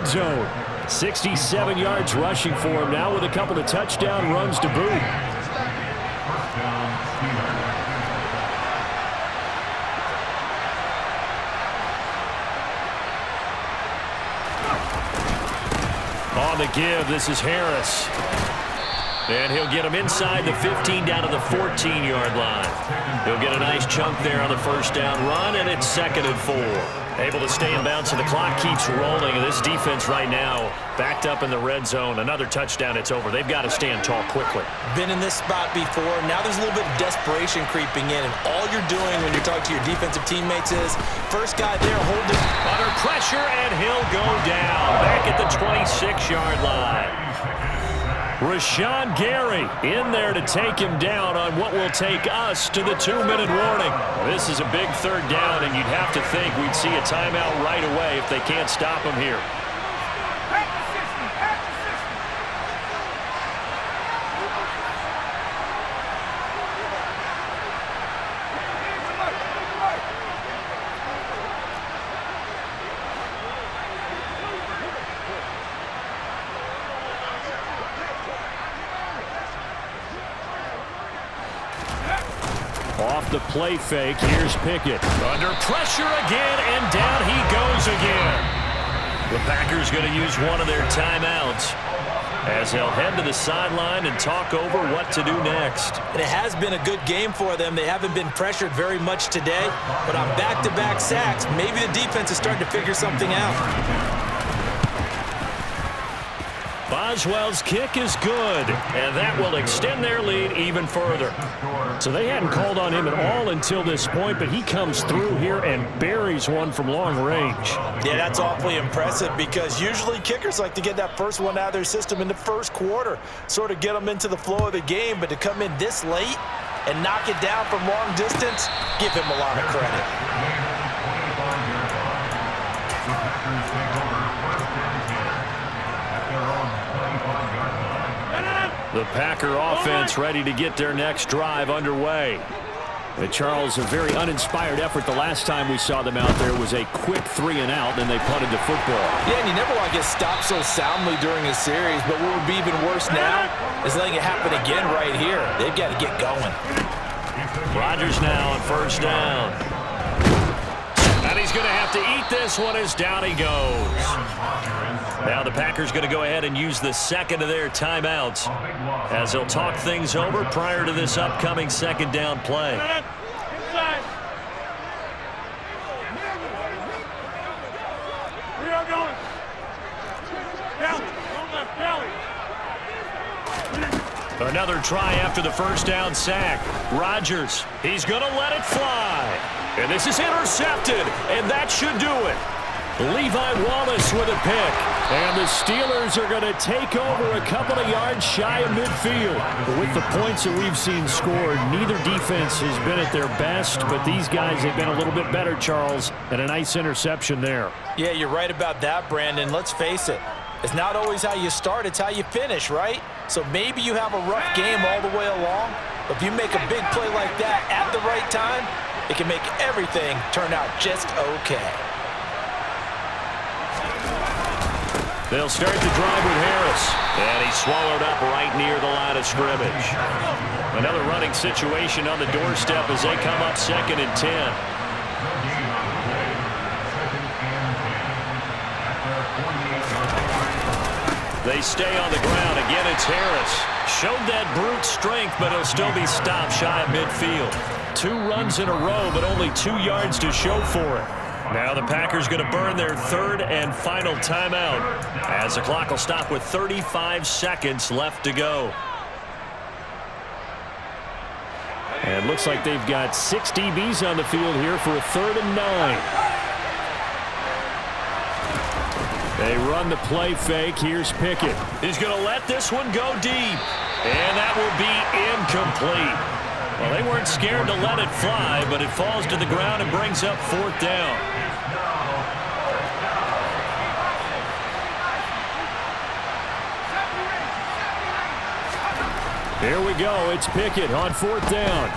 zone. 67 yards rushing for him now with a couple of touchdown runs to boot. On the give, this is Harris. And he'll get him inside the 15 down to the 14-yard line. He'll get a nice chunk there on the first down run, and it's 2nd and 4. Able to stay in bounds, so the clock keeps rolling. And this defense right now backed up in the red zone. Another touchdown, it's over. They've got to stand tall quickly. Been in this spot before. Now there's a little bit of desperation creeping in, and all you're doing when you're talking to your defensive teammates is first guy there holding. Under pressure, and he'll go down back at the 26-yard line. Rashawn Gary in there to take him down on what will take us to the 2-minute warning. This is a big 3rd down, and you'd have to think we'd see a timeout right away if they can't stop him here. Off the play fake, here's Pickett. Under pressure again, and down he goes again. The Packers going to use one of their timeouts as they'll head to the sideline and talk over what to do next. And it has been a good game for them. They haven't been pressured very much today, but on back-to-back sacks, maybe the defense is starting to figure something out. Boswell's kick is good, and that will extend their lead even further. So they hadn't called on him at all until this point, but he comes through here and buries one from long range. Yeah, that's awfully impressive because usually kickers like to get that first one out of their system in the first quarter, sort of get them into the flow of the game, but to come in this late and knock it down from long distance, give him a lot of credit. The Packer offense ready to get their next drive underway. And Charles, a very uninspired effort. The last time we saw them out there was a quick 3-and-out, and they punted the football. Yeah, and you never want to get stopped so soundly during a series, but what would be even worse now is letting it happen again right here. They've got to get going. Rodgers now on first down. And he's going to have to eat this one as down he goes. Now the Packers going to go ahead and use the second of their timeouts as they'll talk things over prior to this upcoming 2nd down play. Another try after the first down sack. Rodgers, he's going to let it fly. And this is intercepted, and that should do it. Levi Wallace with a pick. And the Steelers are going to take over a couple of yards shy of midfield. With the points that we've seen scored, neither defense has been at their best, but these guys have been a little bit better, Charles, and a nice interception there. Yeah, you're right about that, Brandon. Let's face it. It's not always how you start, it's how you finish, right? So maybe you have a rough game all the way along, but if you make a big play like that at the right time, it can make everything turn out just okay. They'll start the drive with Harris. And he's swallowed up right near the line of scrimmage. Another running situation on the doorstep as they come up 2nd and 10. They stay on the ground. Again, it's Harris. Showed that brute strength, but he'll still be stopped shy of midfield. 2 runs in a row, but only 2 yards to show for it. Now the Packers going to burn their 3rd and final timeout as the clock will stop with 35 seconds left to go. And looks like they've got 6 DBs on the field here for a 3rd and 9. They run the play fake. Here's Pickett. He's going to let this one go deep. And that will be incomplete. Well, they weren't scared to let it fly, but it falls to the ground and brings up 4th down. Here we go. It's Pickett on 4th down.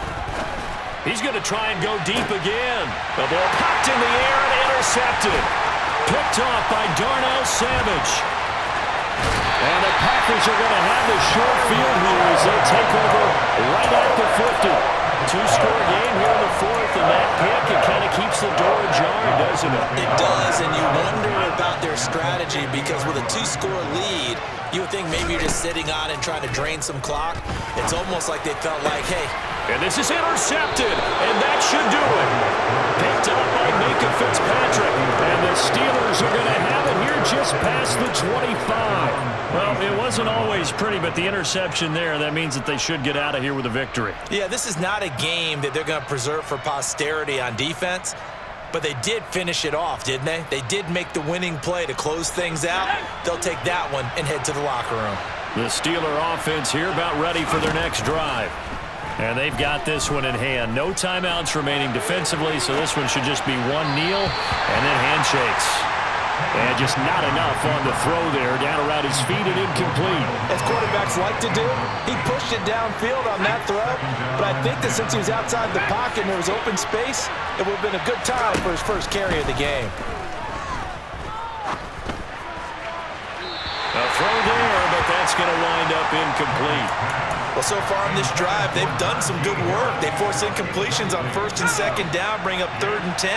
He's going to try and go deep again. The ball popped in the air and intercepted. picked off by Darnell Savage. And the Packers are going to have the short field here as they take over right at the 50. Two-score game here in the fourth, and that pick, it kind of keeps the door ajar, doesn't it? It does, and you wonder about their strategy because with a two-score lead, you would think maybe you're just sitting on and trying to drain some clock. It's almost like they felt like, hey. And this is intercepted, and that should do it. Picked up by Minka Fitzpatrick, and the Steelers are going to have it here just past the 25. Well, it wasn't always pretty, but the interception there, that means that they should get out of here with a victory. Yeah, this is not a game that they're going to preserve for posterity on defense, but they did finish it off, didn't they? They did make the winning play to close things out. They'll take that one and head to the locker room. The Steeler offense here about ready for their next drive. And they've got this one in hand. No timeouts remaining defensively, so this one should just be one kneel and then handshakes. And just not enough on the throw there. Down around his feet and incomplete. As quarterbacks like to do, he pushed it downfield on that throw. But I think that since he was outside the pocket and there was open space, it would have been a good time for his first carry of the game. A throw there, but that's going to wind up incomplete. Well, so far in this drive, they've done some good work. They force incompletions on first and second down, bring up 3rd and 10.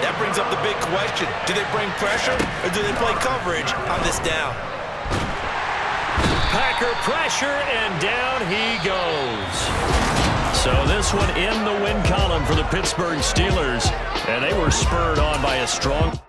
That brings up the big question. Do they bring pressure or do they play coverage on this down? Packer pressure, and down he goes. So this one in the win column for the Pittsburgh Steelers, and they were spurred on by a strong...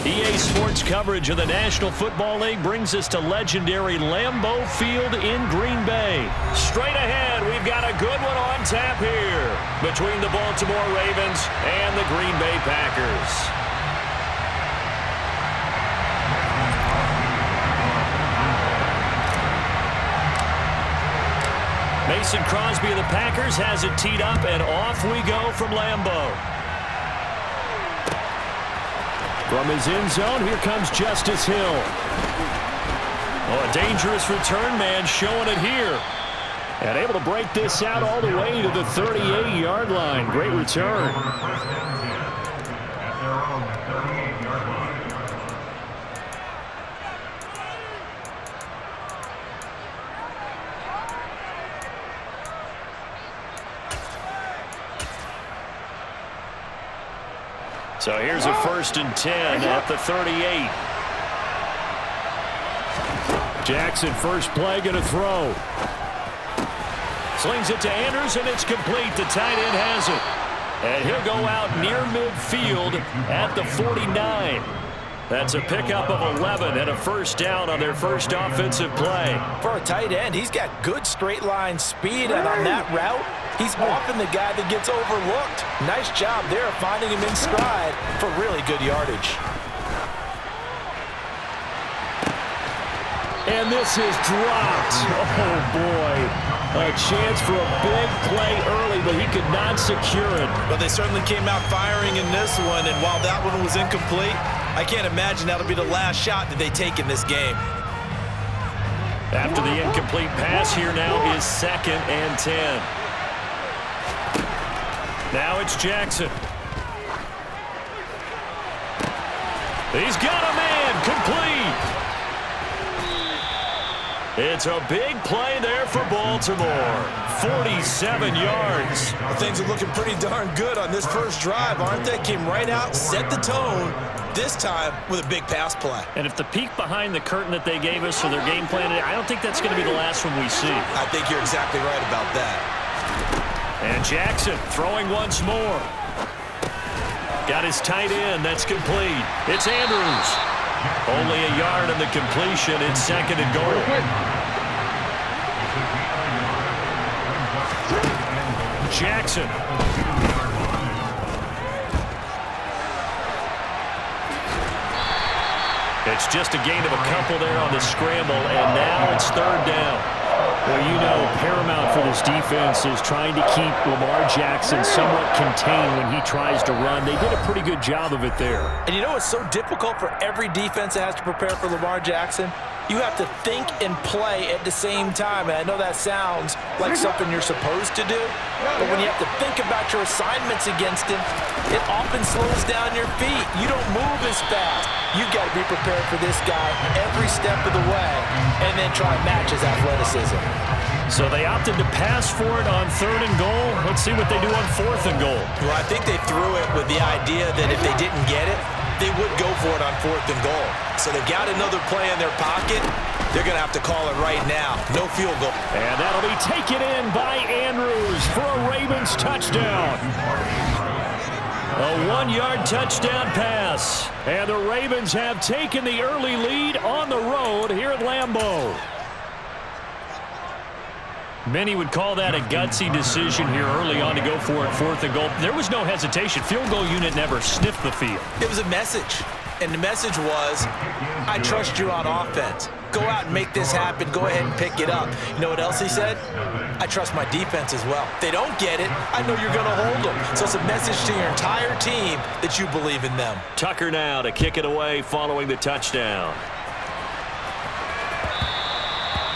EA Sports coverage of the National Football League brings us to legendary Lambeau Field in Green Bay. Straight ahead, we've got a good one on tap here between the Baltimore Ravens and the Green Bay Packers. Mason Crosby of the Packers has it teed up, and off we go from Lambeau. From his end zone, here comes Justice Hill. Oh, a dangerous return man showing it here. And able to break this out all the way to the 38-yard line. Great return. So here's a 1st and 10 at the 38. Jackson, first play, going to throw. Slings it to Andrews, and it's complete. The tight end has it. And he'll go out near midfield at the 49. That's a pickup of 11 and a first down on their first offensive play. For a tight end, he's got good straight line speed, and on that route, he's often the guy that gets overlooked. Nice job there of finding him in stride for really good yardage. And this is dropped. Oh, boy. A chance for a big play early, but he could not secure it. But they certainly came out firing in this one, and while that one was incomplete, I can't imagine that'll be the last shot that they take in this game. After the incomplete pass, here now is 2nd and 10. Now it's Jackson. He's got a man, complete. It's a big play there for Baltimore. 47 yards. Well, things are looking pretty darn good on this first drive, aren't they? Came right out, set the tone, this time with a big pass play. And if the peek behind the curtain that they gave us for their game plan, I don't think that's going to be the last one we see. I think you're exactly right about that. And Jackson throwing once more. Got his tight end. That's complete. It's Andrews. Only a yard on the completion. It's 2nd and goal. Jackson. It's just a gain of a couple there on the scramble, and now it's 3rd down. Well, you know, paramount for this defense is trying to keep Lamar Jackson somewhat contained when he tries to run. They did a pretty good job of it there. And you know it's so difficult for every defense that has to prepare for Lamar Jackson? You have to think and play at the same time. And I know that sounds like something you're supposed to do, but when you have to think about your assignments against him, it often slows down your feet. You don't move as fast. You've got to be prepared for this guy every step of the way and then try and match his athleticism. So they opted to pass for it on 3rd and goal. Let's see what they do on 4th and goal. Well, I think they threw it with the idea that if they didn't get it, they would go for it on 4th and goal. So they've got another play in their pocket. They're going to have to call it right now. No field goal. And that'll be taken in by Andrews for a Ravens touchdown. A 1-yard touchdown pass. And the Ravens have taken the early lead on the road here at Lambeau. Many would call that a gutsy decision here early on to go for it 4th and goal. There was no hesitation. Field goal unit never sniffed the field. It was a message. And the message was, I trust you on offense. Go out and make this happen. Go ahead and pick it up. You know what else he said? I trust my defense as well. If they don't get it, I know you're going to hold them. So it's a message to your entire team that you believe in them. Tucker now to kick it away following the touchdown.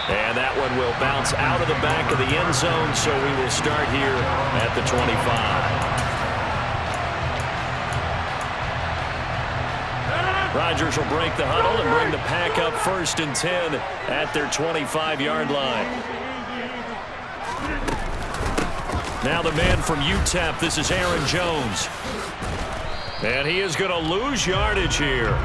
And that one will bounce out of the back of the end zone, so we will start here at the 25. Rodgers will break the huddle and bring the pack up 1st and 10 at their 25-yard line. Now the man from UTEP, this is Aaron Jones. And he is going to lose yardage here.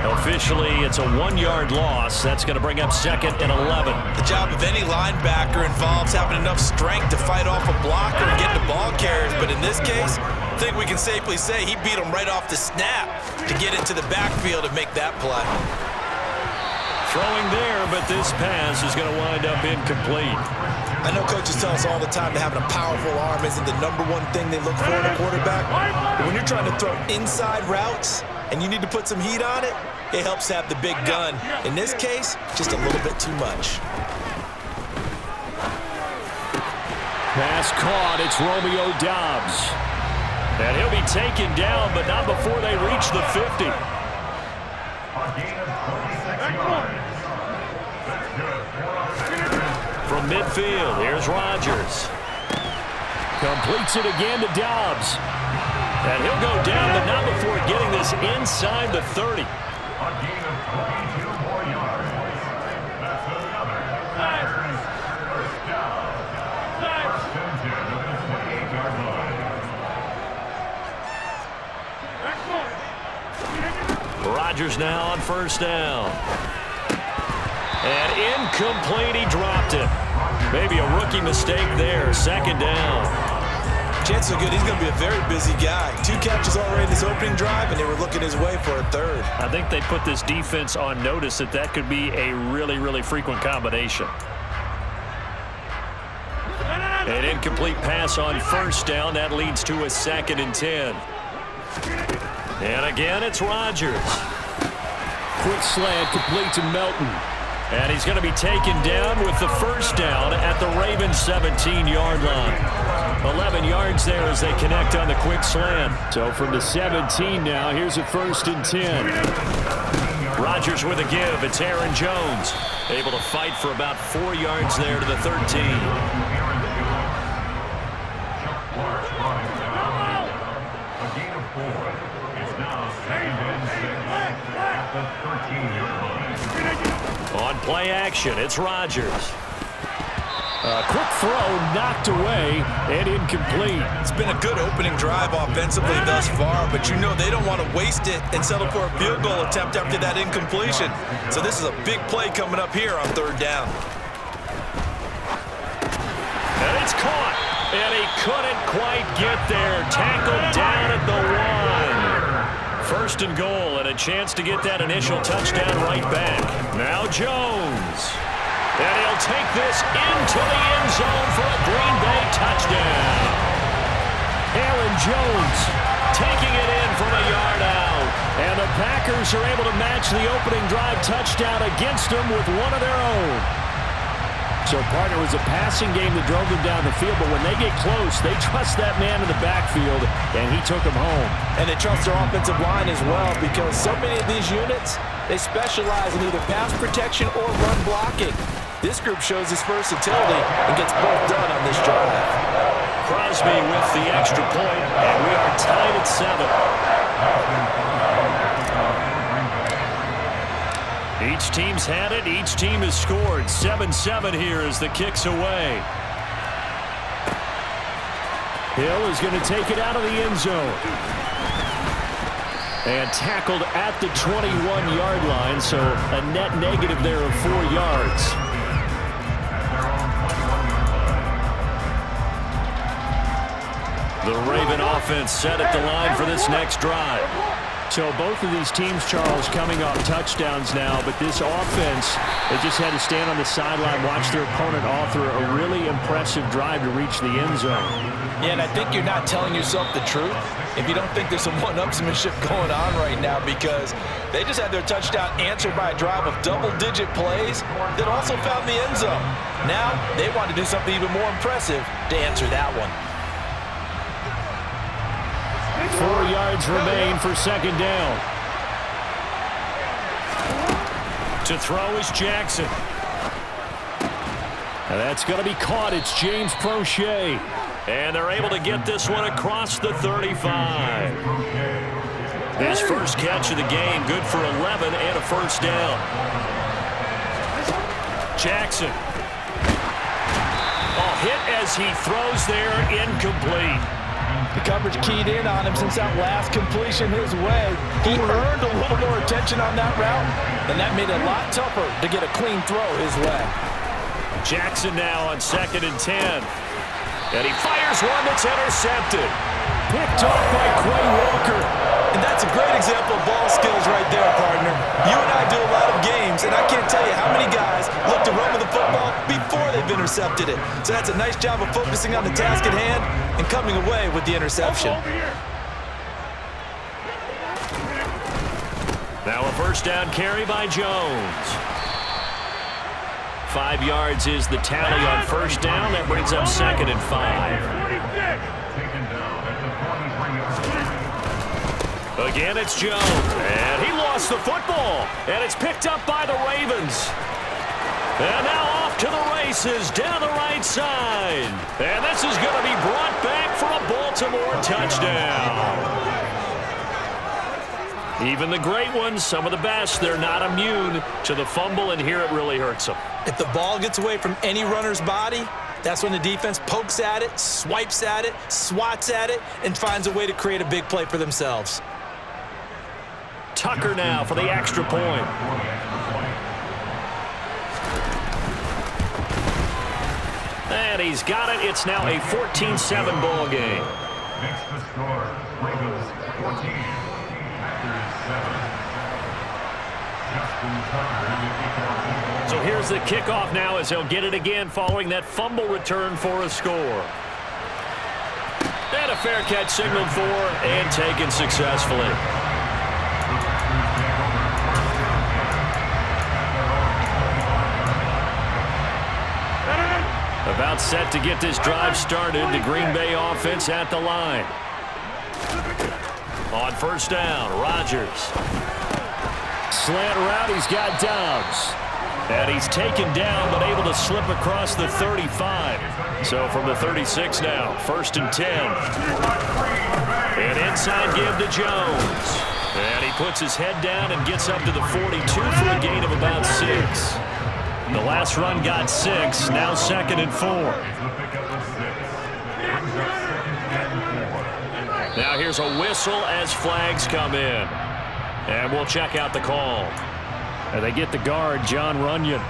Officially, it's a 1-yard loss. That's going to bring up 2nd and 11. The job of any linebacker involves having enough strength to fight off a blocker and get the ball carriers. But in this case, I think we can safely say he beat him right off the snap to get into the backfield and make that play. Throwing there, but this pass is going to wind up incomplete. I know coaches tell us all the time that having a powerful arm isn't the #1 thing they look for in a quarterback. But when you're trying to throw inside routes and you need to put some heat on it, it helps have the big gun. In this case, just a little bit too much. Pass caught. It's Romeo Doubs. And he'll be taken down, but not before they reach the 50. From midfield, here's Rodgers. Completes it again to Doubs. And he'll go down, but not before getting this inside the 30. Rodgers now on 1st down. And incomplete, he dropped it. Maybe a rookie mistake there, 2nd down. Chances are good he's going to be a very busy guy. 2 catches already in this opening drive, and they were looking his way for a 3rd. I think they put this defense on notice that that could be a really, really frequent combination. An incomplete pass on 1st down. That leads to a 2nd and 10. And again, it's Rodgers. Quick slant complete to Melton. And he's going to be taken down with the 1st down at the Ravens' 17-yard line. 11 yards there as they connect on the quick slant. So from the 17 now, here's a 1st and 10. Rodgers with a give. It's Aaron Jones. Able to fight for about 4 yards there to the 13. On play action, it's Rodgers. A quick throw knocked away and incomplete. It's been a good opening drive offensively thus far, but you know they don't want to waste it and settle for a field goal attempt after that incompletion. So this is a big play coming up here on 3rd down. And it's caught, and he couldn't quite get there. Tackled down at the 1. First and goal, and a chance to get that initial touchdown right back. Now Jones. And he'll take this into the end zone for a Green Bay touchdown. Aaron Jones taking it in from a yard out. And the Packers are able to match the opening drive touchdown against them with one of their own. So, partner, it was a passing game that drove them down the field, but when they get close, they trust that man in the backfield, and he took them home. And they trust their offensive line as well, because so many of these units, they specialize in either pass protection or run blocking. This group shows its versatility and gets both done on this drive. Crosby with the extra point, and we are tied at 7. Each team's had it. Each team has scored. 7-7 here as the kick's away. Hill is going to take it out of the end zone. And tackled at the 21-yard line, so a net negative there of 4 yards. The Raven offense set at the line for this next drive. So both of these teams, Charles, coming off touchdowns now, but this offense, they just had to stand on the sideline, watch their opponent author a really impressive drive to reach the end zone. Yeah, and I think you're not telling yourself the truth if you don't think there's some one-upsmanship going on right now, because they just had their touchdown answered by a drive of double-digit plays that also found the end zone. Now they want to do something even more impressive to answer that one. 4 yards remain for second down. To throw is Jackson. And that's going to be caught. It's James Prochet. And they're able to get this one across the 35. His first catch of the game, good for 11 and a first down. Jackson. Hit as he throws there, incomplete. The coverage keyed in on him since that last completion his way. He earned a little more attention on that route, and that made it a lot tougher to get a clean throw his way. Jackson now on 2nd and 10. And he fires one that's intercepted. Picked off by Quay Walker. And that's a great example of ball skills right there, partner. You and I do a lot of games, and I can't tell you how many guys look to run with the football before they've intercepted it. So that's a nice job of focusing on the task at hand and coming away with the interception. Now a first down carry by Jones. 5 yards is the tally on first down. That brings up 2nd and 5. Again, it's Jones. And he lost the football. And it's picked up by the Ravens. And now off to the races down the right side. And this is going to be brought back for a Baltimore touchdown. Even the great ones, some of the best, they're not immune to the fumble, and here it really hurts them. If the ball gets away from any runner's body, that's when the defense pokes at it, swipes at it, swats at it, and finds a way to create a big play for themselves. Tucker now for the extra point. And he's got it. It's now a 14-7 ball game. Next to score, Ravens 14, Packers 7. So here's the kickoff now as he'll get it again following that fumble return for a score. And a fair catch signaled for and taken successfully. About set to get this drive started. The Green Bay offense at the line. On first down, Rodgers. Slant route, he's got Dobbs. And he's taken down, but able to slip across the 35. So from the 36 now, 1st and 10. And inside give to Jones. And he puts his head down and gets up to the 42 for a gain of about 6. The last run got 6, now 2nd and 4. Now here's a whistle as flags come in. And we'll check out the call. And they get the guard, John Runyon.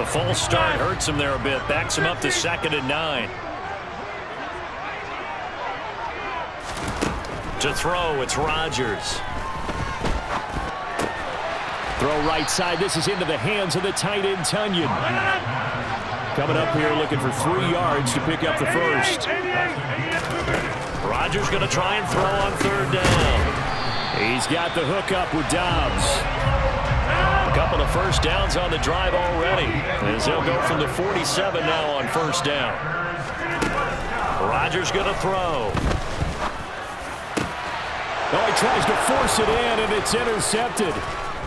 false start hurts him there a bit. Backs him up to 2nd and 9. To throw, it's Rodgers. Throw right side. This is into the hands of the tight end, Tunyon. Coming up here looking for 3 yards to pick up the first. Rodgers going to try and throw on 3rd down. He's got the hook up with Dobbs. A couple of first downs on the drive already, as they'll go from the 47 now on 1st down. Rodgers going to throw. Oh, he tries to force it in, and it's intercepted.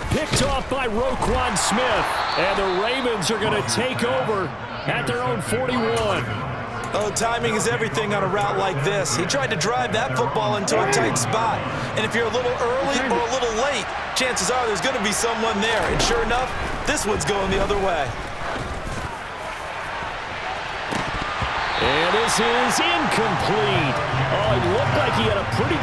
Picked off by Roquan Smith. And the Ravens are going to take over at their own 41. Oh, timing is everything on a route like this. He tried to drive that football into a tight spot. And if you're a little early or a little late, chances are there's going to be someone there. And sure enough, this one's going the other way. And this is incomplete. Oh, it looked like he had a pretty...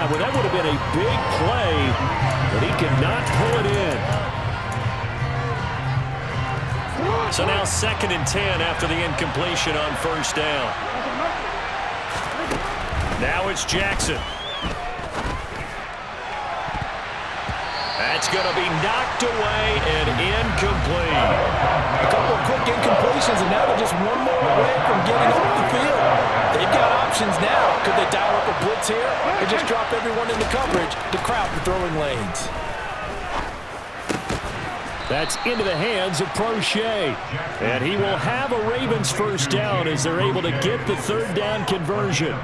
Well, that would have been a big play, but he could not pull it in. So now 2nd and 10 after the incompletion on 1st down. Now it's Jackson. That's going to be knocked away and incomplete. A couple of quick incompletions, and now they're just one more away from getting off the field. They've got options now. Could they dial up a blitz here or just drop everyone into coverage to crowd the throwing lanes? That's into the hands of Prochet. And he will have a Ravens first down as they're able to get the 3rd down conversion.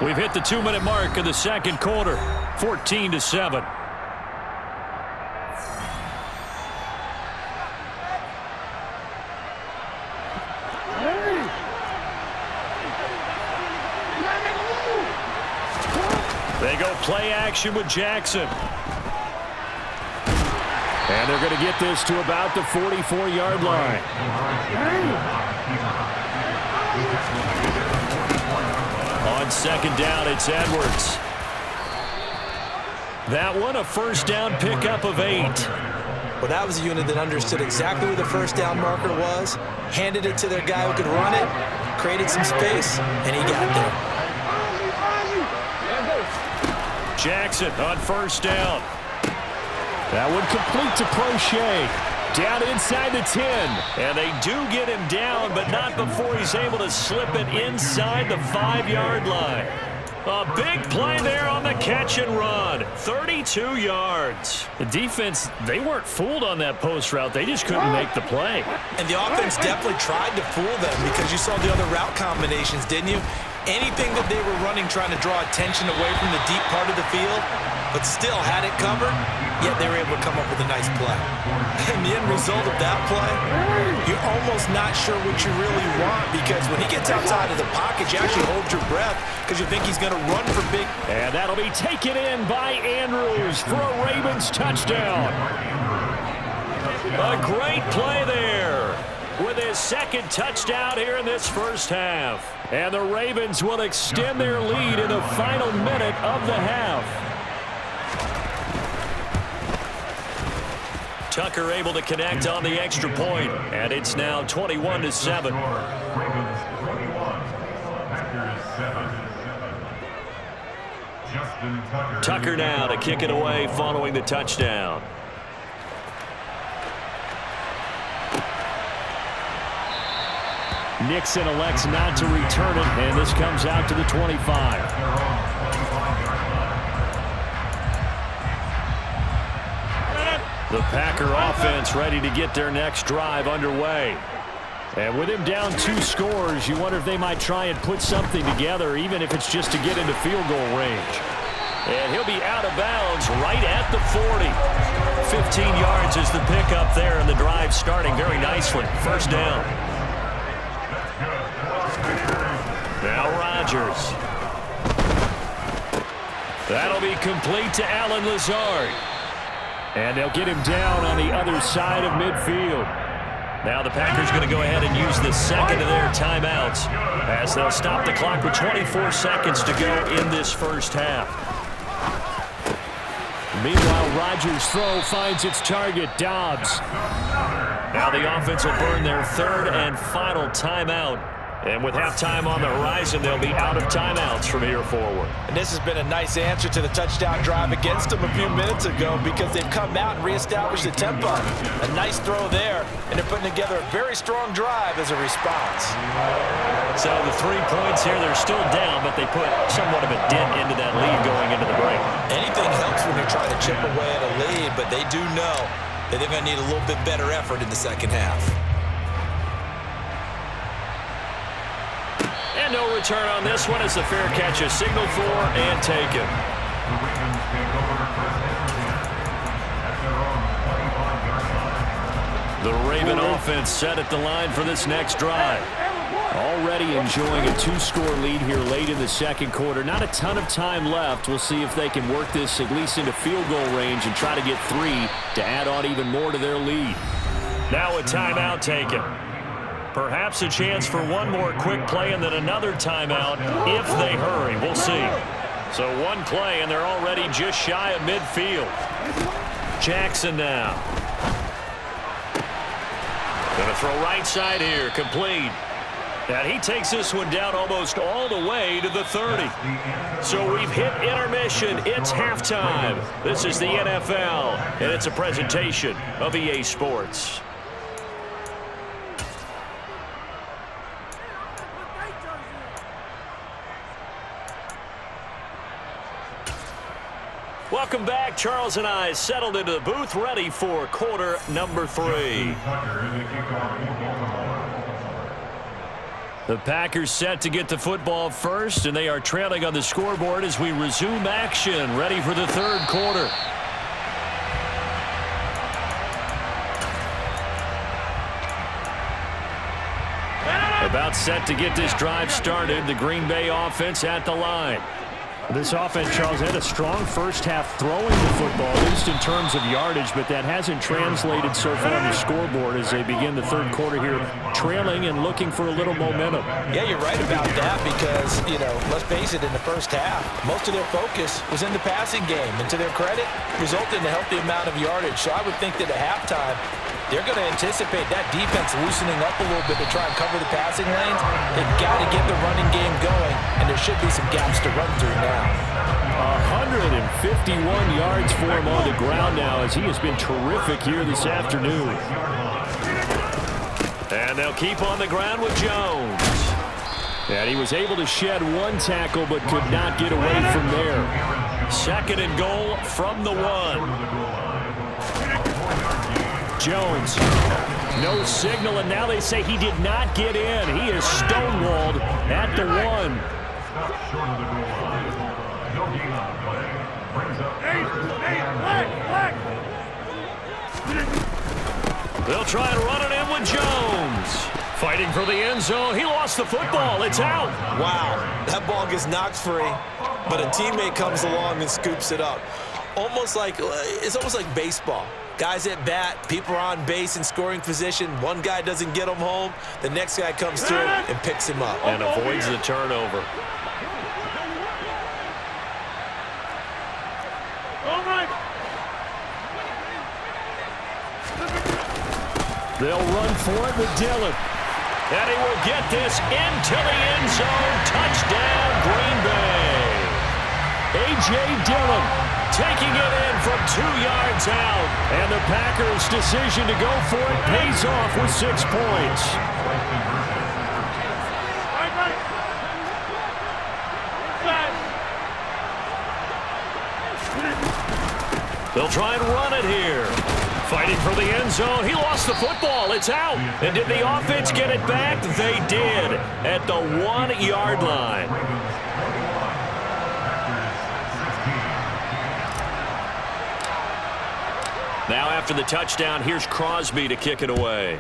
We've hit the 2-minute mark of the 2nd quarter, 14-7. They go play action with Jackson. And they're going to get this to about the 44-yard line. On 2nd down, it's Edwards. That one, a first down pickup of 8. Well, that was a unit that understood exactly where the first down marker was, handed it to their guy who could run it, created some space, and he got there. Jackson on 1st down. That one complete to Prochet. Down inside the 10. And they do get him down, but not before he's able to slip it inside the 5-yard line. A big play there on the catch and run. 32 yards. The defense, they weren't fooled on that post route. They just couldn't make the play. And the offense definitely tried to fool them because you saw the other route combinations, didn't you? Anything that they were running trying to draw attention away from the deep part of the field, but still had it covered, yet they were able to come up with a nice play. And the end result of that play, you're almost not sure what you really want because when he gets outside of the pocket, you actually hold your breath because you think he's going to run for big. And that'll be taken in by Andrews for a Ravens touchdown. A great play there with his 2nd touchdown here in this first half. And the Ravens will extend their lead in the final minute of the half. Tucker able to connect on the extra point, and it's now 21-7. Tucker now to kick it away following the touchdown. Nixon elects not to return it, and this comes out to the 25. The Packer offense ready to get their next drive underway. And with him down 2 scores, you wonder if they might try and put something together, even if it's just to get into field goal range. And he'll be out of bounds right at the 40. 15 yards is the pickup there, and the drive starting very nicely. First down. Now Rodgers. That'll be complete to Allen Lazard. And they'll get him down on the other side of midfield. Now the Packers going to go ahead and use the second of their timeouts as they'll stop the clock with 24 seconds to go in this first half. Meanwhile, Rodgers' throw finds its target, Dobbs. Now the offense will burn their third and final timeout. And with halftime on the horizon, they'll be out of timeouts from here forward. And this has been a nice answer to the touchdown drive against them a few minutes ago because they've come out and reestablished the tempo. A nice throw there, and they're putting together a very strong drive as a response. So the 3 points here, they're still down, but they put somewhat of a dent into that lead going into the break. Anything helps when you're trying to chip away at a lead, but they do know that they're going to need a little bit better effort in the second half. And no return on this one as the fair catch is signaled for and taken. The Raven offense set at the line for this next drive. Already enjoying a 2-score lead here late in the second quarter. Not a ton of time left. We'll see if they can work this at least into field goal range and try to get 3 to add on even more to their lead. Now a timeout taken. Perhaps a chance for one more quick play and then another timeout if they hurry. We'll see. So one play, and they're already just shy of midfield. Jackson now. Going to throw right side here, complete. And he takes this one down almost all the way to the 30. So we've hit intermission. It's halftime. This is the NFL, and it's a presentation of EA Sports. Welcome back. Charles and I settled into the booth, ready for quarter number 3. The Packers set to get the football first, and they are trailing on the scoreboard as we resume action, ready for the third quarter. About set to get this drive started, the Green Bay offense at the line. This offense, Charles, had a strong first half throwing the football, at least in terms of yardage, but that hasn't translated so far on the scoreboard as they begin the third quarter here, trailing and looking for a little momentum. Yeah, you're right about that because, let's face it, in the first half, most of their focus was in the passing game, and to their credit, resulted in a healthy amount of yardage. So I would think that at halftime, they're going to anticipate that defense loosening up a little bit to try and cover the passing lanes. They've got to get the running game going, and there should be some gaps to run through now. 151 yards for him on the ground now as he has been terrific here this afternoon. And they'll keep on the ground with Jones. And he was able to shed one tackle but could not get away from there. Second and goal from the 1. Jones, no signal, and now they say he did not get in. He is stonewalled at the 1. They'll try and run it in with Jones. Fighting for the end zone. He lost the football. It's out. Wow, that ball gets knocked free, but a teammate comes along and scoops it up. It's almost like baseball. Guys at bat, people are on base in scoring position. One guy doesn't get him home. The next guy comes through and picks him up. And avoids the turnover. They'll run for it with Dillon. And he will get this into the end zone. Touchdown, Green Bay. A.J. Dillon taking it in from 2 yards out. And the Packers' decision to go for it pays off with 6 points. They'll try and run it here. Fighting for the end zone. He lost the football. It's out. And did the offense get it back? They did at the 1 yard line. Now after the touchdown, here's Crosby to kick it away.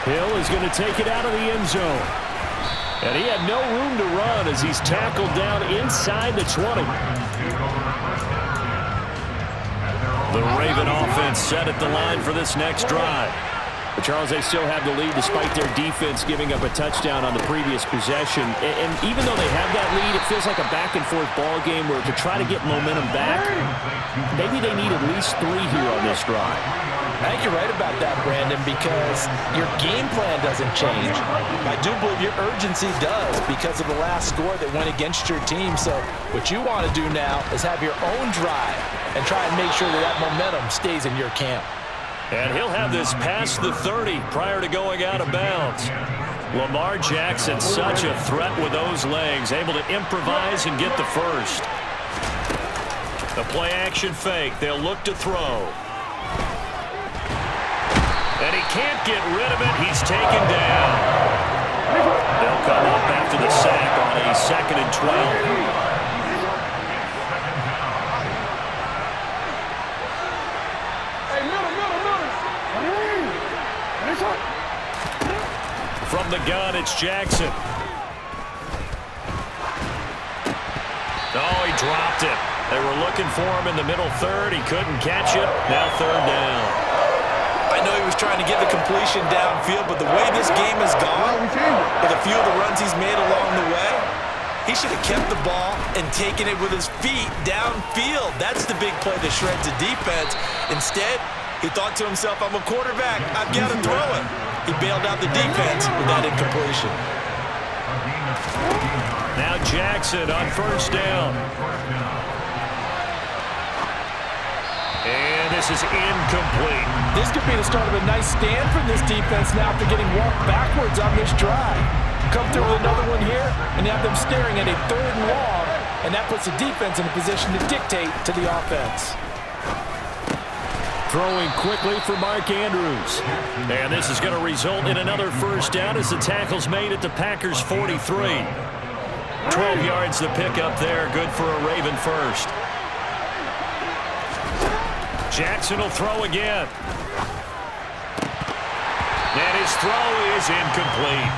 Hill is going to take it out of the end zone. And he had no room to run as he's tackled down inside the 20. The Raven offense set at the line for this next drive. But Charles, they still have the lead despite their defense giving up a touchdown on the previous possession. And even though they have that lead, it feels like a back-and-forth ball game where to try to get momentum back, maybe they need at least 3 here on this drive. I think you're right about that, Brandon, because your game plan doesn't change. I do believe your urgency does because of the last score that went against your team. So what you want to do now is have your own drive and try and make sure that that momentum stays in your camp. And he'll have this past the 30 prior to going out of bounds. Lamar Jackson, such a threat with those legs, able to improvise and get the first. The play-action fake. They'll look to throw. And he can't get rid of it. He's taken down. They'll come up after the sack on a 2nd and 12. From the gun, it's Jackson. Oh, he dropped it. They were looking for him in the middle third. He couldn't catch it. Now 3rd down. I know he was trying to get the completion downfield, but the way this game has gone, with a few of the runs he's made along the way, he should have kept the ball and taken it with his feet downfield. That's the big play that shreds the defense. Instead, he thought to himself, I'm a quarterback. I've got to throw it. He bailed out the defense with that incompletion. Now Jackson on 1st down. And this is incomplete. This could be the start of a nice stand from this defense now after getting walked backwards on this drive. Come through with another one here, and you have them staring at a 3rd and long, and that puts the defense in a position to dictate to the offense. Throwing quickly for Mark Andrews. And this is going to result in another 1st down as the tackle's made at the Packers' 43. 12 yards to pick up there. Good for a Raven first. Jackson will throw again. And his throw is incomplete.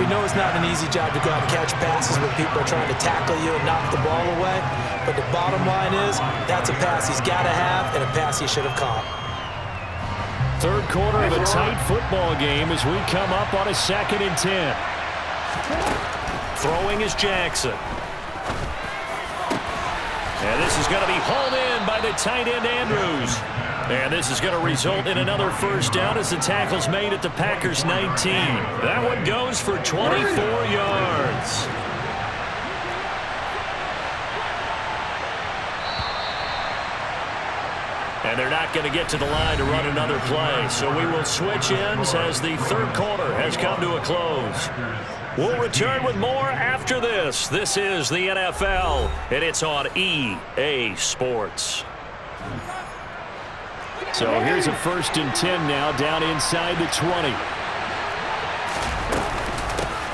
We know it's not an easy job to go out and catch passes when people are trying to tackle you and knock the ball away. But the bottom line is, that's a pass he's got to have and a pass he should have caught. 3rd quarter of a tight football game as we come up on a 2nd and 10. Throwing is Jackson. And this is going to be hauled in by the tight end Andrews. And this is going to result in another 1st down as the tackle's made at the Packers' 19. That one goes for 24 yards. And they're not going to get to the line to run another play. So we will switch ends as the 3rd quarter has come to a close. We'll return with more after this. This is the NFL, and it's on EA Sports. So here's a 1st and 10 now, down inside the 20.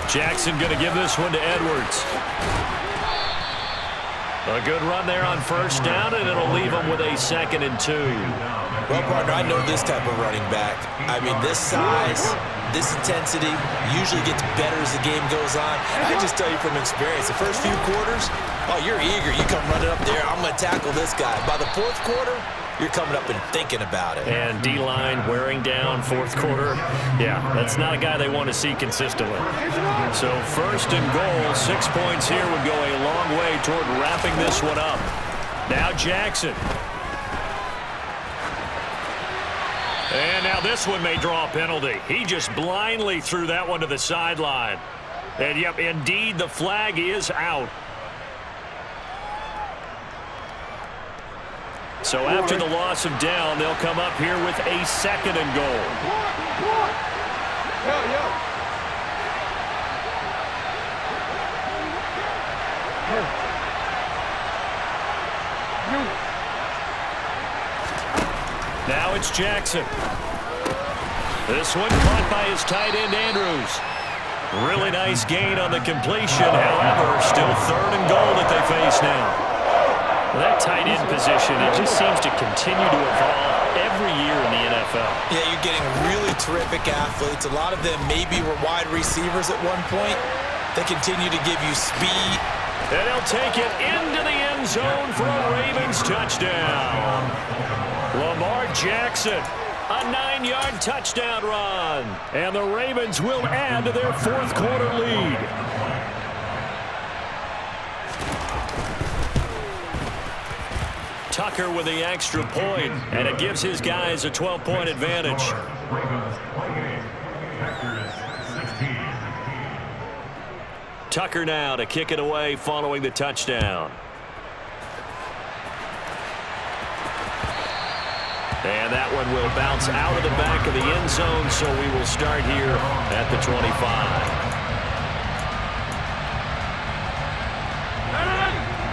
Jackson going to give this one to Edwards. A good run there on 1st down, and it'll leave him with a 2nd and 2. Well, partner, I know this type of running back. I mean, this size, this intensity usually gets better as the game goes on. I just tell you from experience, the first few quarters, oh, you're eager. You come running up there, I'm going to tackle this guy. By the 4th quarter, you're coming up and thinking about it. And D-line wearing down 4th quarter. Yeah, that's not a guy they want to see consistently. So 1st and goal, 6 points here would go a long way toward wrapping this one up. Now Jackson. And now this one may draw a penalty. He just blindly threw that one to the sideline. And, yep, indeed, the flag is out. So after the loss of down, they'll come up here with a 2nd and goal. Now it's Jackson. This one caught by his tight end, Andrews. Really nice gain on the completion. However, still 3rd and goal that they face now. Well, that tight end position, it just seems to continue to evolve every year in the NFL. Yeah, you're getting really terrific athletes. A lot of them maybe were wide receivers at one point. They continue to give you speed. And he'll take it into the end zone for a Ravens touchdown. Lamar Jackson, a 9-yard touchdown run. And the Ravens will add to their fourth quarter lead. Tucker with the extra point, and it gives his guys a 12-point advantage. Tucker now to kick it away following the touchdown. And that one will bounce out of the back of the end zone, so we will start here at the 25.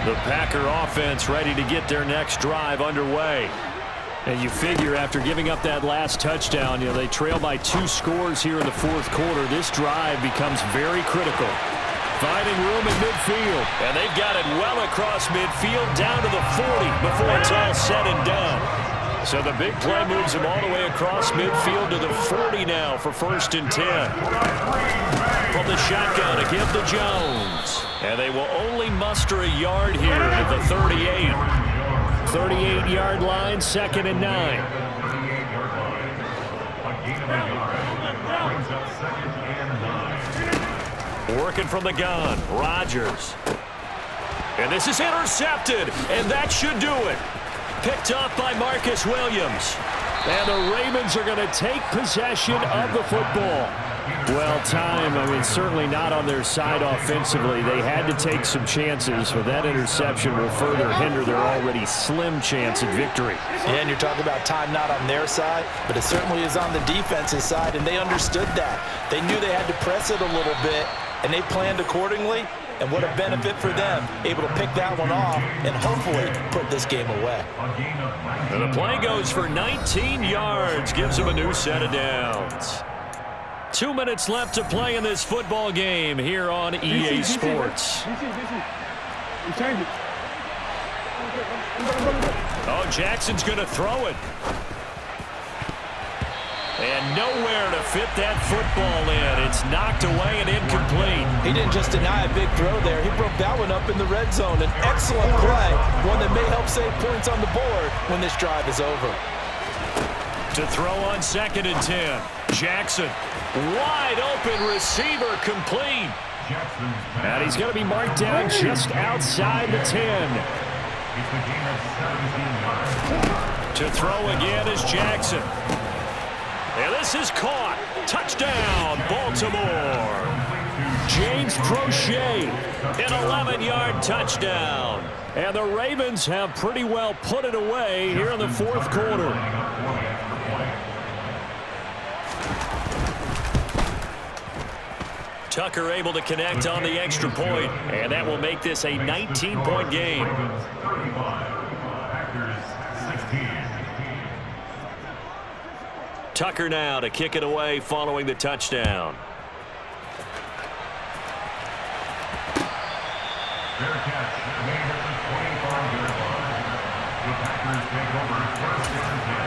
The Packer offense ready to get their next drive underway. And you figure after giving up that last touchdown, they trail by 2 scores here in the fourth quarter. This drive becomes very critical. Finding room in midfield. And they've got it well across midfield down to the 40 before it's all said and done. So the big play moves them all the way across midfield to the 40 now for 1st and 10. From the shotgun to give to Jones. And they will only muster a yard here at the 38. 38-yard line, 2nd and 9. Working from the gun, Rodgers. And this is intercepted, and that should do it. Picked off by Marcus Williams. And the Ravens are going to take possession of the football. Well, certainly not on their side offensively. They had to take some chances, but that interception will further hinder their already slim chance at victory. Yeah, and you're talking about time not on their side, but it certainly is on the defense's side, and they understood that. They knew they had to press it a little bit, and they planned accordingly, and what a benefit for them, able to pick that one off and hopefully put this game away. And the play goes for 19 yards, gives them a new set of downs. 2 minutes left to play in this football game here on EA Sports. Oh, Jackson's going to throw it. And nowhere to fit that football in. It's knocked away and incomplete. He didn't just deny a big throw there. He broke that one up in the red zone. An excellent play, one that may help save points on the board when this drive is over. To throw on 2nd and 10. Jackson, wide open receiver, complete. And he's going to be marked down just outside the 10. To throw again is Jackson. And this is caught. Touchdown, Baltimore. James Prochet, an 11-yard touchdown. And the Ravens have pretty well put it away here in the fourth quarter. Tucker able to connect on the extra point, and that will make this a 19-point game. Tucker now to kick it away following the touchdown. Fair catch made at the 25-yard line. The Packers take over 1st and 10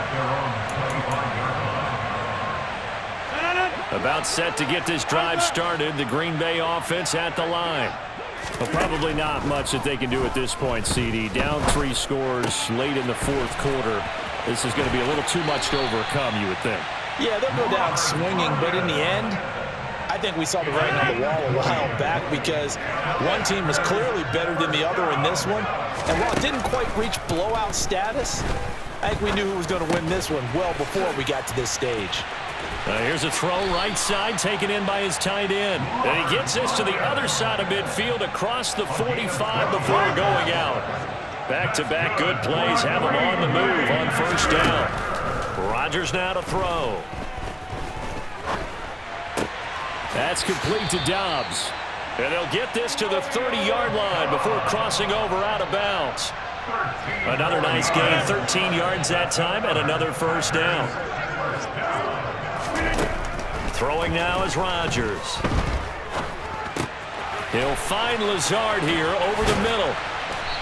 at their own 25-yard line. About set to get this drive started. The Green Bay offense at the line. Well, probably not much that they can do at this point, CD. Down 3 scores late in the fourth quarter. This is going to be a little too much to overcome, you would think. Yeah, they'll go down swinging, but in the end, I think we saw the writing on the wall a while back because one team was clearly better than the other in this one. And while it didn't quite reach blowout status, I think we knew who was going to win this one well before we got to this stage. Here's a throw right side taken in by his tight end. And he gets this to the other side of midfield across the 45 before going out. Back-to-back good plays have him on the move on 1st down. Rodgers now to throw. That's complete to Dobbs. And they'll get this to the 30-yard line before crossing over out of bounds. Another nice gain, 13 yards that time, and another 1st down. Throwing now is Rodgers. He'll find Lazard here over the middle.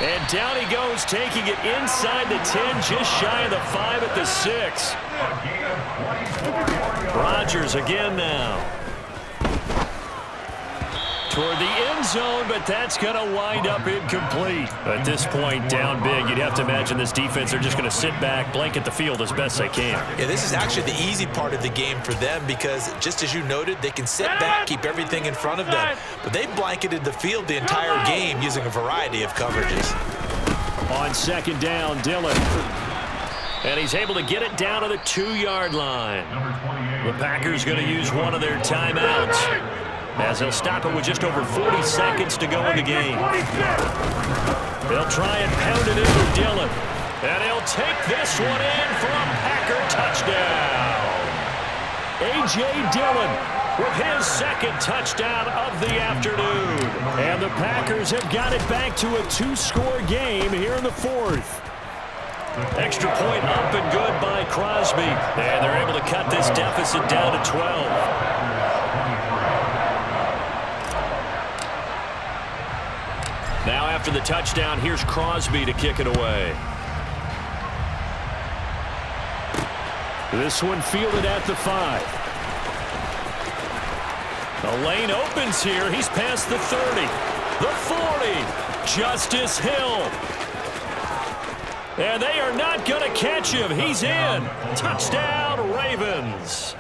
And down he goes, taking it inside the 10, just shy of the 5 at the 6. Rodgers again now. toward the end zone, but that's going to wind up incomplete. At this point, down big, you'd have to imagine this defense are just going to sit back, blanket the field as best they can. Yeah, this is actually the easy part of the game for them because, just as you noted, they can sit back, keep everything in front of them. But they blanketed the field the entire game using a variety of coverages. On second down, Dillon. And he's able to get it down to the 2-yard line. The Packers going to use one of their timeouts as they'll stop it with just over 40 seconds to go in the game. They'll try and pound it into Dillon. And he'll take this one in for a Packer touchdown. A.J. Dillon with his second touchdown of the afternoon. And the Packers have got it back to a 2-score game here in the fourth. Extra point up and good by Crosby. And they're able to cut this deficit down to 12. Now after the touchdown, here's Crosby to kick it away. This one fielded at the 5. The lane opens here. He's past the 30. The 40. Justice Hill. And they are not going to catch him. He's in. Touchdown, Ravens.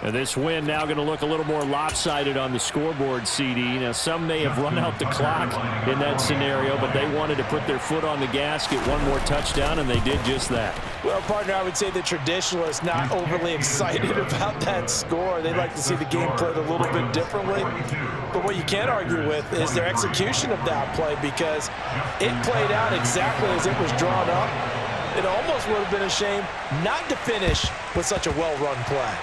And this win now going to look a little more lopsided on the scoreboard, CD. Now, some may have run out the clock in that scenario, but they wanted to put their foot on the gas, get one more touchdown, and they did just that. Well, partner, I would say the traditionalists not overly excited about that score. They'd like to see the game played a little bit differently. But what you can't argue with is their execution of that play because it played out exactly as it was drawn up. It almost would have been a shame not to finish with such a well-run play.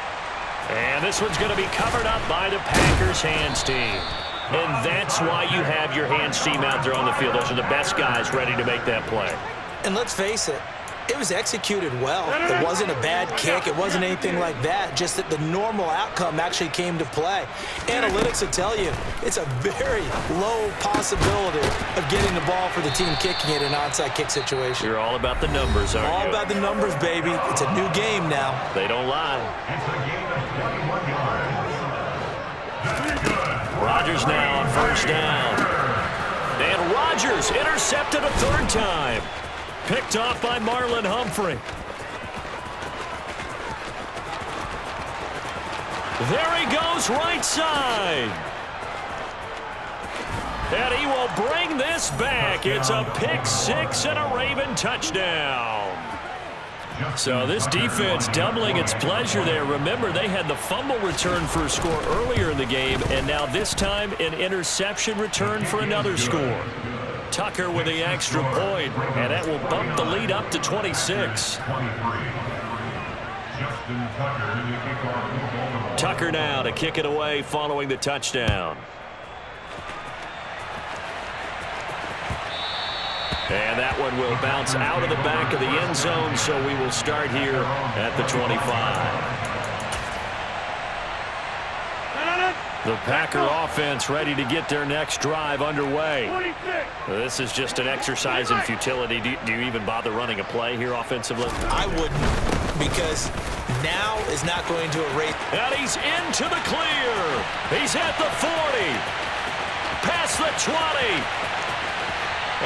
And this one's going to be covered up by the Packers hands team. And that's why you have your hands team out there on the field. Those are the best guys ready to make that play. And let's face it, it was executed well. It wasn't a bad kick. It wasn't anything like that. Just that the normal outcome actually came to play. Analytics will tell you it's a very low possibility of getting the ball for the team kicking it in an onside kick situation. You're all about the numbers, aren't you? All about the numbers, baby. It's a new game now. They don't lie. It's a game of 21 yards. Rodgers now on first down. And Rodgers intercepted a third time. Picked off by Marlon Humphrey. There he goes, right side. And he will bring this back. It's a pick six and a Raven touchdown. So this defense doubling its pleasure there. Remember, they had the fumble return for a score earlier in the game, and now this time an interception return for another score. Tucker with the extra point, and that will bump the lead up to 26. Tucker now to kick it away following the touchdown. And that one will bounce out of the back of the end zone, so we will start here at the 25. The Packer offense ready to get their next drive underway. This is just an exercise in futility. Do you even bother running a play here offensively? I wouldn't, because now is not going to erase. And he's into the clear. He's at the 40. Past the 20.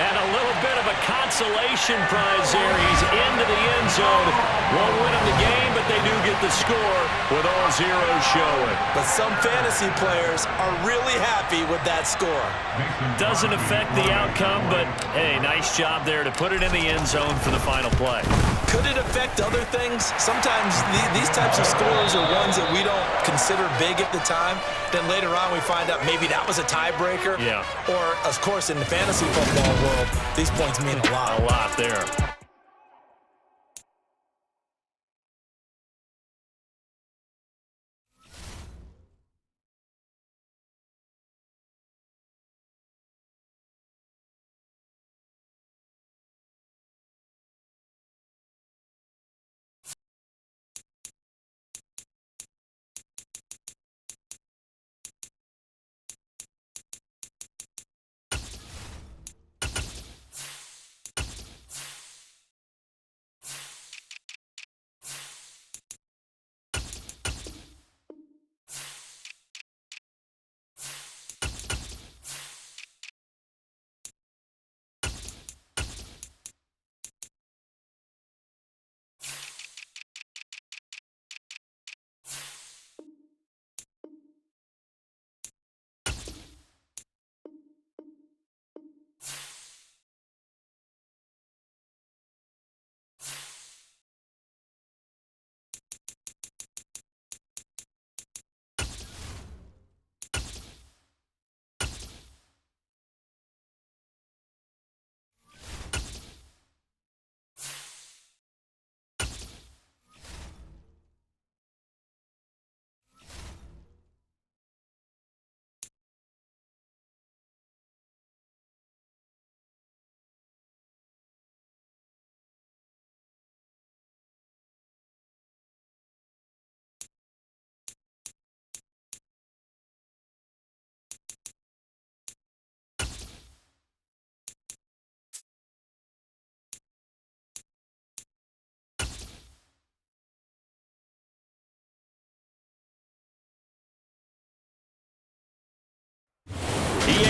And a little bit of a consolation prize there. He's into the end zone. Won't win him the game, but they do get the score with all zeros showing. But some fantasy players are really happy with that score. Doesn't affect the outcome, but, hey, nice job there to put it in the end zone for the final play. Could it affect other things? Sometimes these types of scores are ones that we don't consider big at the time. Then later on we find out maybe that was a tiebreaker. Yeah. Or, of course, in the fantasy football world, these points mean a lot. A lot there.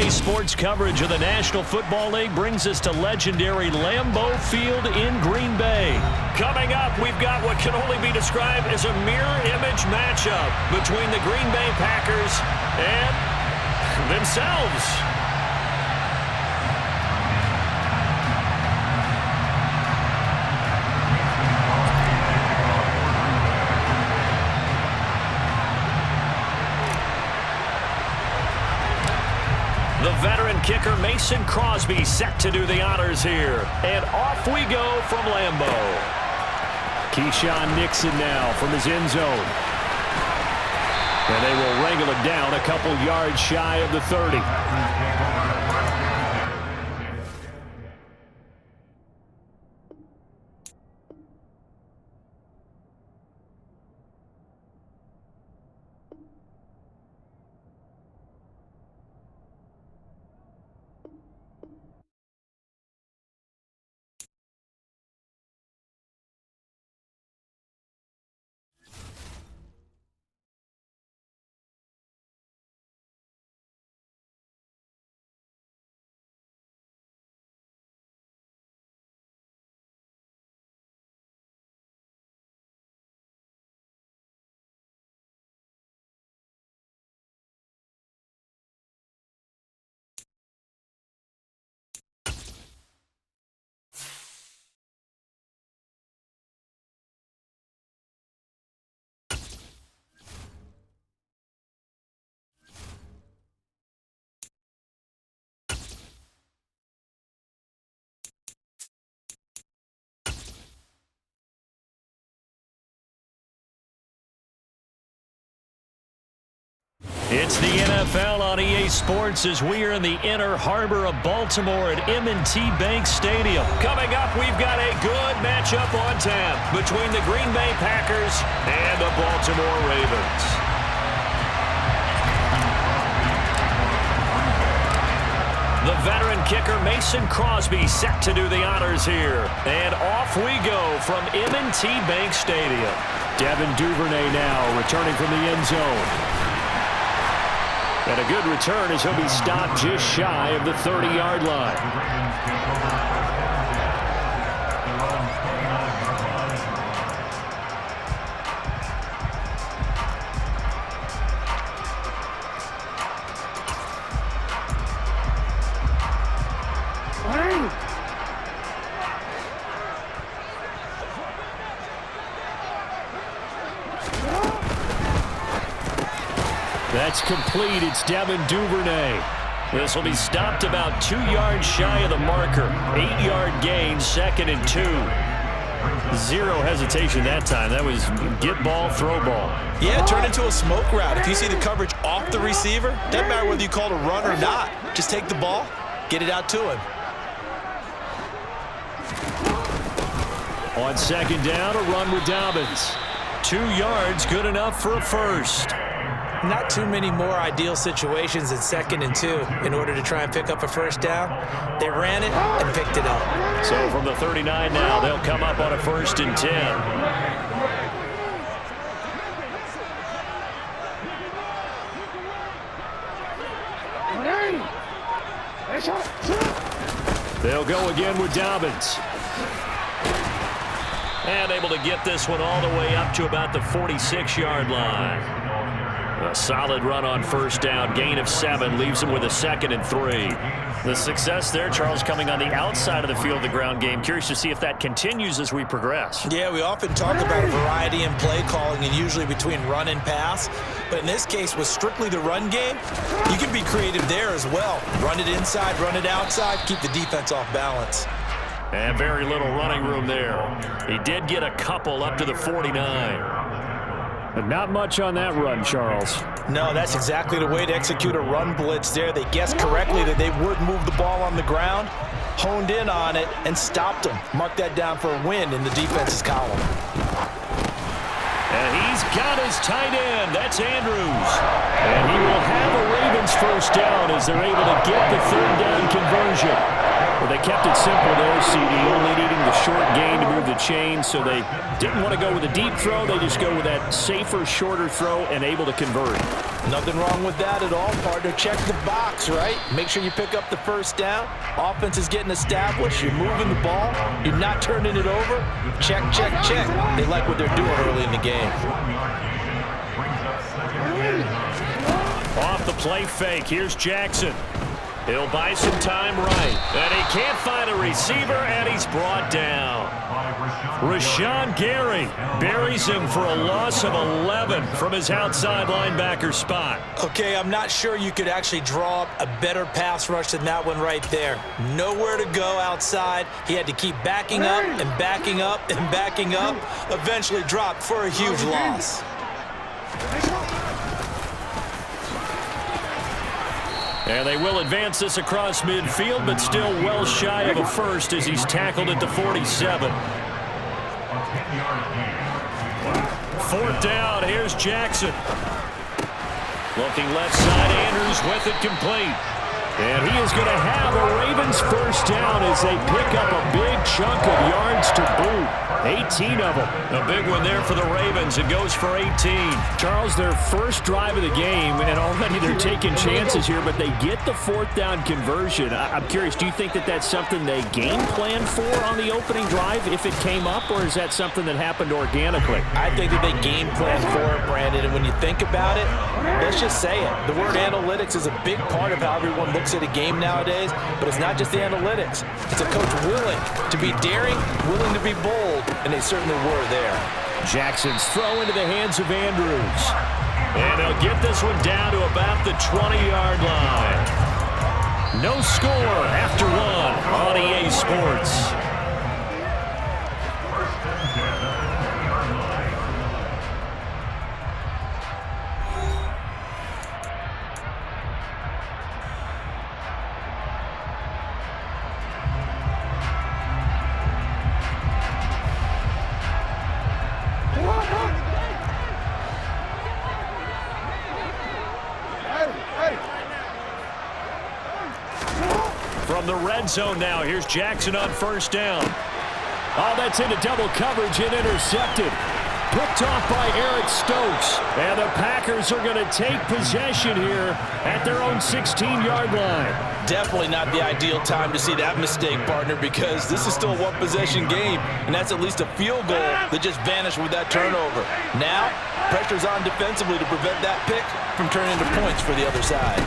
EA Sports coverage of the National Football League brings us to legendary Lambeau Field in Green Bay. Coming up, we've got what can only be described as a mirror image matchup between the Green Bay Packers and themselves. The veteran kicker Mason Crosby set to do the honors here. And off we go from Lambeau. Keyshawn Nixon now from his end zone. And they will wrangle it down a couple yards shy of the 30. It's the NFL on EA Sports as we are in the inner harbor of Baltimore at M&T Bank Stadium. Coming up, we've got a good matchup on tap between the Green Bay Packers and the Baltimore Ravens. The veteran kicker Mason Crosby set to do the honors here. And off we go from M&T Bank Stadium. Devin Duvernay now returning from the end zone. And a good return as he'll be stopped just shy of the 30-yard line. That's complete. It's Devin Duvernay. This will be stopped about 2 yards shy of the marker. 8-yard gain, 2nd and 2. Zero hesitation that time. That was get ball, throw ball. Yeah, turn into a smoke route. If you see the coverage off the receiver, doesn't matter whether you call it a run or not. Just take the ball, get it out to him. On 2nd down, a run with Dobbins. 2 yards, good enough for a first. Not too many more ideal situations in 2nd and 2 in order to try and pick up a first down. They ran it and picked it up. So from the 39 now, they'll come up on a 1st and 10. They'll go again with Dobbins. And able to get this one all the way up to about the 46-yard line. A solid run on 1st down, gain of 7, leaves him with a 2nd and 3. The success there, Charles, coming on the outside of the field, the ground game. Curious to see if that continues as we progress. Yeah, we often talk about a variety in play calling and usually between run and pass. But in this case, with strictly the run game, you can be creative there as well. Run it inside, run it outside, keep the defense off balance. And very little running room there. He did get a couple up to the 49. But not much on that run, Charles. No, that's exactly the way to execute a run blitz there. They guessed correctly that they would move the ball on the ground, honed in on it, and stopped them. Mark that down for a win in the defense's column. And he's got his tight end. That's Andrews. And he will have a Ravens 1st down as they're able to get the 3rd down conversion. Well, they kept it simple there, CD, only needing the short gain to move the chain, so they didn't want to go with a deep throw. They just go with that safer, shorter throw and able to convert. Nothing wrong with that at all, partner. Check the box, right? Make sure you pick up the first down. Offense is getting established. You're moving the ball. You're not turning it over. Check, check, check. They like what they're doing early in the game. Off the play fake, here's Jackson. He'll buy some time right. And he can't find a receiver, and he's brought down. Rashawn Gary buries him for a loss of 11 from his outside linebacker spot. Okay, I'm not sure you could actually draw up a better pass rush than that one right there. Nowhere to go outside. He had to keep backing up and backing up and backing up. Eventually dropped for a huge loss. And they will advance this across midfield, but still well shy of a first as he's tackled at the 47. Fourth down, here's Jackson. Looking left side, Andrews with it complete. And he is going to have a Ravens first down as they pick up a big chunk of yards to boot. 18 of them. A big one there for the Ravens. It goes for 18. Charles, their first drive of the game, and already they're taking chances here, but they get the fourth down conversion. I'm curious, do you think that that's something they game planned for on the opening drive if it came up, or is that something that happened organically? I think that they game planned for it, Brandon, and when you think about it, let's just say it. The word analytics is a big part of how everyone looks at a game nowadays, but it's not just the analytics. It's a coach willing to be daring, willing to be bold, and they certainly were there. Jackson's throw into the hands of Andrews. And they'll get this one down to about the 20-yard line. No score after one on EA Sports. From the red zone now, here's Jackson on first down. Oh, that's into double coverage and intercepted. Picked off by Eric Stokes. And the Packers are going to take possession here at their own 16-yard line. Definitely not the ideal time to see that mistake, partner, because this is still a one-possession game, and that's at least a field goal that just vanished with that turnover. Now, pressure's on defensively to prevent that pick from turning into points for the other side.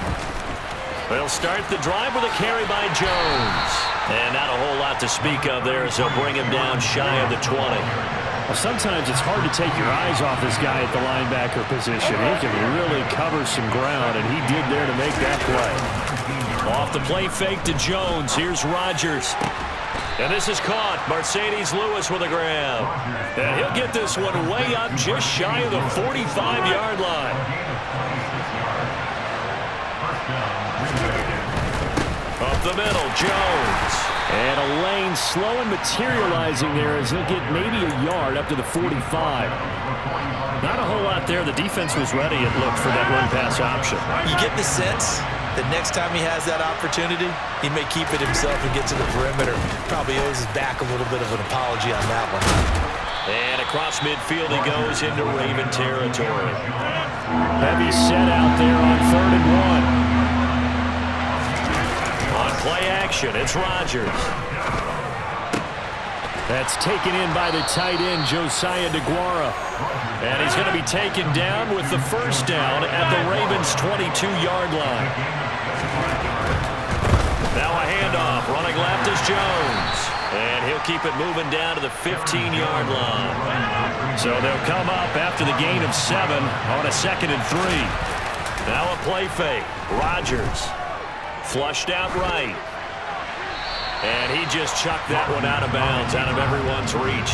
They'll start the drive with a carry by Jones. And not a whole lot to speak of there as they'll bring him down shy of the 20. Well, sometimes it's hard to take your eyes off this guy at the linebacker position. He can really cover some ground, and he did there to make that play. Off the play fake to Jones. Here's Rodgers. And this is caught. Mercedes Lewis with a grab. And he'll get this one way up just shy of the 45-yard line. Up the middle, Jones. And a lane slow and materializing there as he'll get maybe a yard up to the 45. Not a whole lot there. The defense was ready, it looked, for that run-pass option. You get the sense that next time he has that opportunity, he may keep it himself and get to the perimeter. Probably owes his back a little bit of an apology on that one. And across midfield he goes into Raven territory. Heavy set out there on 3rd and 1. On play action, it's Rodgers. That's taken in by the tight end, Josiah DeGuara. And he's going to be taken down with the first down at the Ravens' 22-yard line. Now a handoff. Running left is Jones. And he'll keep it moving down to the 15-yard line. So they'll come up after the gain of 7 on a 2nd and 3. Now a play fake. Rodgers. Flushed out right. And he just chucked that one out of bounds, out of everyone's reach.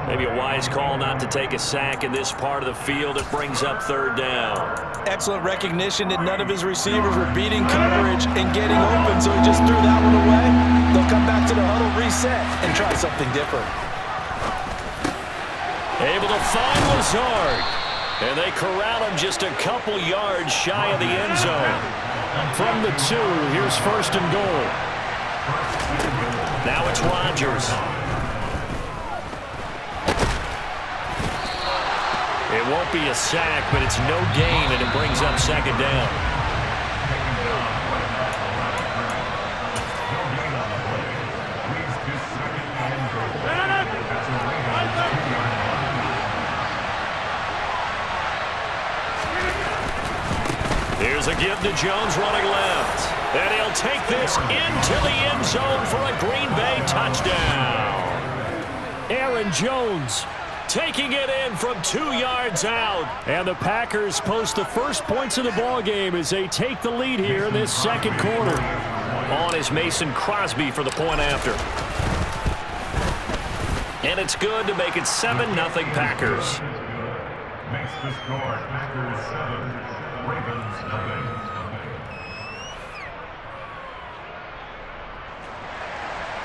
Maybe a wise call not to take a sack in this part of the field. It brings up 3rd down. Excellent recognition that none of his receivers were beating coverage and getting open, so he just threw that one away. They'll come back to the huddle, reset, and try something different. Able to find Lazard. And they corral him just a couple yards shy of the end zone. From the 2, here's 1st and goal. Now it's Rodgers. It won't be a sack, but it's no gain, and it brings up second down. Here's a give to Jones running left. And he'll take this into the end zone for a Green Bay touchdown. Aaron Jones taking it in from 2 yards out. And the Packers post the first points of the ball game as they take the lead here in this second quarter. On is Mason Crosby for the point after. And it's good to make it 7-0 Packers. Makes the score Packers 7, Ravens 0.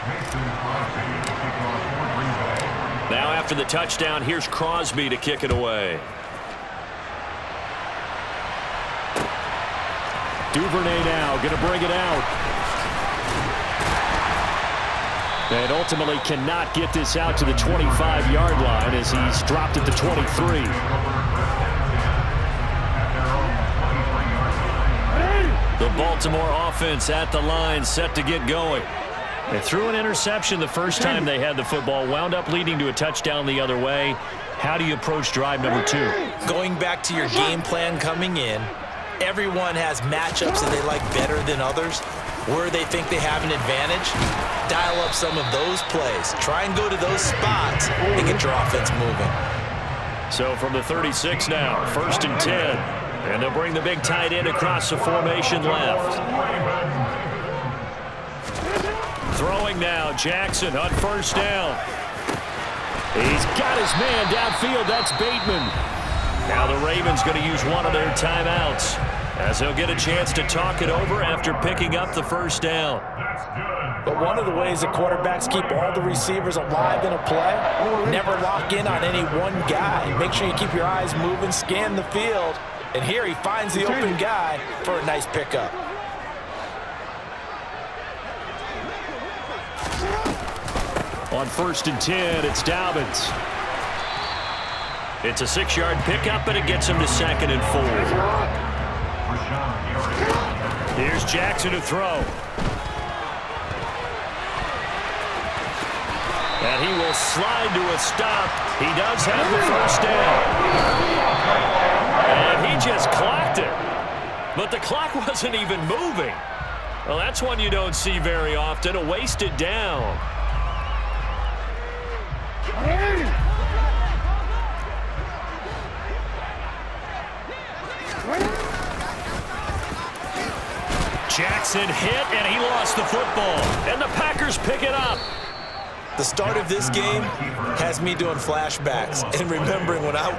Mason Crosby to kick off for Green Bay. Now after the touchdown, here's Crosby to kick it away. Duvernay now going to bring it out. And ultimately cannot get this out to the 25-yard line as he's dropped at the 23. The Baltimore offense at the line, set to get going. They threw an interception the first time they had the football, wound up leading to a touchdown the other way. How do you approach drive number 2? Going back to your game plan coming in, everyone has matchups that they like better than others. Where they think they have an advantage, dial up some of those plays. Try and go to those spots and get your offense moving. So from the 36 now, 1st and 10. And they'll bring the big tight end across the formation left. Throwing now, Jackson on 1st down. He's got his man downfield. That's Bateman. Now the Ravens going to use one of their timeouts as they'll get a chance to talk it over after picking up the 1st down. But one of the ways that quarterbacks keep all the receivers alive in a play, never lock in on any one guy. Make sure you keep your eyes moving, scan the field. And here he finds the open guy for a nice pickup. On 1st and 10, it's Dobbins. It's a 6-yard pickup, and it gets him to 2nd and 4. Here's Jackson to throw. And he will slide to a stop. He does have the 1st down. And he just clocked it. But the clock wasn't even moving. Well, that's one you don't see very often, a wasted down. Jackson hit, and he lost the football. And the Packers pick it up. The start of this game has me doing flashbacks and remembering when I